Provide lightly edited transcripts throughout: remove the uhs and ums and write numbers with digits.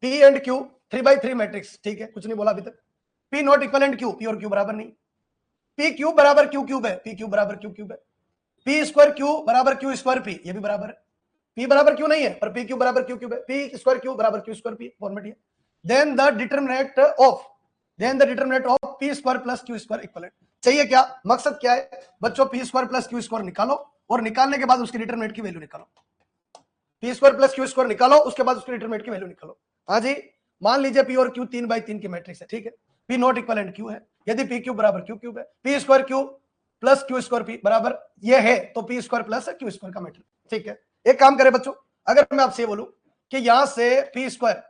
P and Q 3/3 matrix, ठीक है, कुछ नहीं बोला अभी तक। P not equivalent Q, P और क्यू बराबर नहीं। पी क्यूब बराबर क्यू क्यूब है, पी क्यूब बराबर क्यू क्यूब है। पी स्क्वायर क्यू बराबर क्यू स्क्वायर पी, ये भी बराबर है। पी बराबर क्यू नहीं है, पर पी क्यूब बराबर क्यू क्यूब है। पी स्क्वायर क्यू बराबर क्यू स्क्वायर पी, फॉर्मेट है। Then the determinant of P square plus Q square equivalent. चाहिए क्या, मकसद क्या है बच्चों, P square plus Q square निकालो और निकालने के बाद उसकी डिटरमिनेंट की वैल्यू निकालो। P square plus Q square निकालो, उसके बाद उसकी डिटरमिनेंट की वैल्यू निकालो। हाँ जी, मान लीजिए पी और क्यू 3/3 की मैट्रिक्स है, ठीक है। पी नॉट इक्वलेंट क्यू है, यदि पी क्यूब बराबर क्यू क्यूब है, P square Q plus Q square P बराबर ये है, तो P square plus Q square का मैट्रिक्स, ठीक है। एक काम करें बच्चों, अगर मैं आपसे बोलूं कि यहां से पी स्क्वायर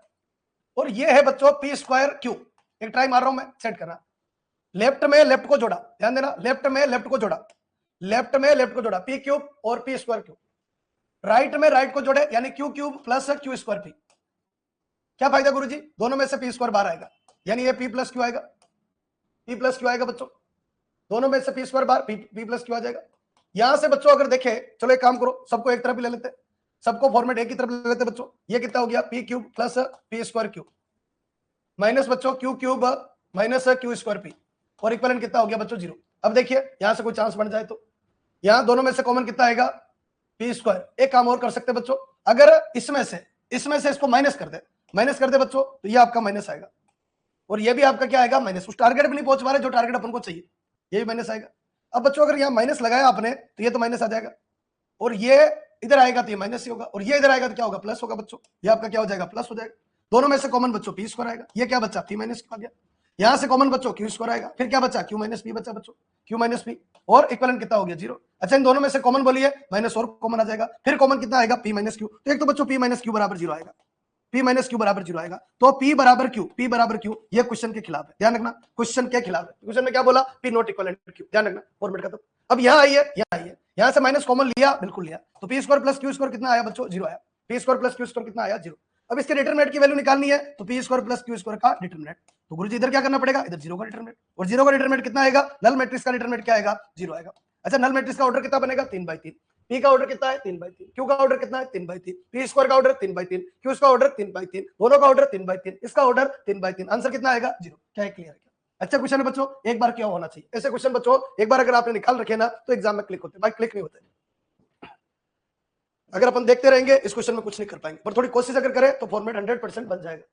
और ये है बच्चों पी स्क्वायर क्यू, एक ट्राई मार रहा हूं मैं, सेट करना। लेफ्ट में लेफ्ट को जोड़ा, ध्यान देना, लेफ्ट में लेफ्ट को जोड़ा, लेफ्ट में लेफ्ट को जोड़ा, पी क्यूब और पी स्क्वायर क्यूब। राइट में राइट को जोड़े, यानी Q cube plus Q square P. क्या फायदा गुरुजी, दोनों में से पी स्क्वायर बाहर आएगा, यानी ये पी प्लस क्यू आएगा, पी प्लस क्यू आएगा बच्चों, दोनों में से पी स्क्वायर बाहर, पी प्लस क्यू आ जाएगा। यहां से बच्चों अगर देखें, चलो एक काम करो, सबको एक तरफ ही ले लेते, सबको फॉर्मेट एक ही तरफ ले लेते बच्चों। ये कितना हो गया, P cube plus P square cube minus बच्चों Q cube minus Q square P, और इक्वलेंट कितना हो गया बच्चों, 0। अब देखिए यहां से कोई चांस बन जाए तो यहां दोनों में से कॉमन कितना आएगा, पी स्क्वायर। एक काम और कर सकते बच्चों, अगर इसमें से इसको माइनस कर दे बच्चों, तो ये आपका माइनस आएगा और ये भी आपका क्या आएगा, माइनस। उस टारगेट पे नहीं पहुंच पा रहे जो टारगेट अपन को चाहिए, ये भी माइनस आएगा। अब बच्चों अगर यहाँ माइनस लगाया आपने तो ये तो माइनस आ जाएगा, और ये इधर आएगा तो ये माइनस ही होगा, और ये इधर आएगा तो क्या होगा, प्लस होगा बच्चों। ये आपका क्या हो जाएगा, प्लस हो जाएगा। दोनों में से कॉमन बच्चों पी स्क्वायर आएगा, ये क्या बच्चा, पी माइनस क्यू आ गया। यहां से कॉमन बच्चों क्यू स्क्वायर आएगा, फिर क्या बच्चा, क्यू माइनस पी बच्चा बच्चों, क्यू माइनस पी, और इक्वलेंट कितना हो गया, 0। अच्छा, इन दोनों में से कॉमन बोलिए, माइनस और कॉमन आ जाएगा, फिर कॉमन कितना आएगा, पी माइनस क्यू। तो एक तो बच्चों पी माइनस क्यू बराबर 0 आएगा, पी माइनस क्यू बराबर 0 आएगा। तो पी बराबर क्यू ये क्वेश्चन के खिलाफ है, ध्यान रखना, क्वेश्चन के खिलाफ है। क्वेश्चन में क्या बोला, पी नॉट इक्वलेंट क्यू, ध्यान रखना, फॉर्मेट का। तो अब यहां आइए, यहां से माइनस कॉमन लिया, बिल्कुल लिया, तो P square plus Q square कितना आया बच्चों, 0 आया। P square plus Q square कितना आया, 0। अब इसके डिटरमिनेंट की वैल्यू निकालनी है, तो P square plus Q square का डिटरमिनेंट, तो गुरुजी इधर क्या करना पड़ेगा, इधर 0 का डिटरमिनेंट, और 0 का डिटरमिनेंट कितना आएगा, नल मैट्रिक्स का डिटरमिनेंट क्या आएगा, 0 आएगा। अच्छा, नल मैट्रिक्स का ऑर्डर कितना बनेगा, 3/3। पी का ऑर्डर कितना है, 3/3। क्यू का ऑर्डर कितना है, 3/3। पी स्क्वायर का ऑर्डर 3/3, क्यू का ऑर्डर 3/3, दोनों का ऑर्डर 3/3, इसका ऑर्डर 3/3। आंसर कितना आएगा, 0। क्या है, क्लियर है? अच्छा क्वेश्चन है बच्चों, एक बार क्या होना चाहिए, ऐसे क्वेश्चन बच्चों एक बार अगर आपने निकाल रखे ना, तो एग्जाम में क्लिक होते, भाई क्लिक नहीं होते। अगर अपन देखते रहेंगे इस क्वेश्चन में कुछ नहीं कर पाएंगे, पर थोड़ी कोशिश अगर करें तो फॉर्मेट 100% बन जाएगा।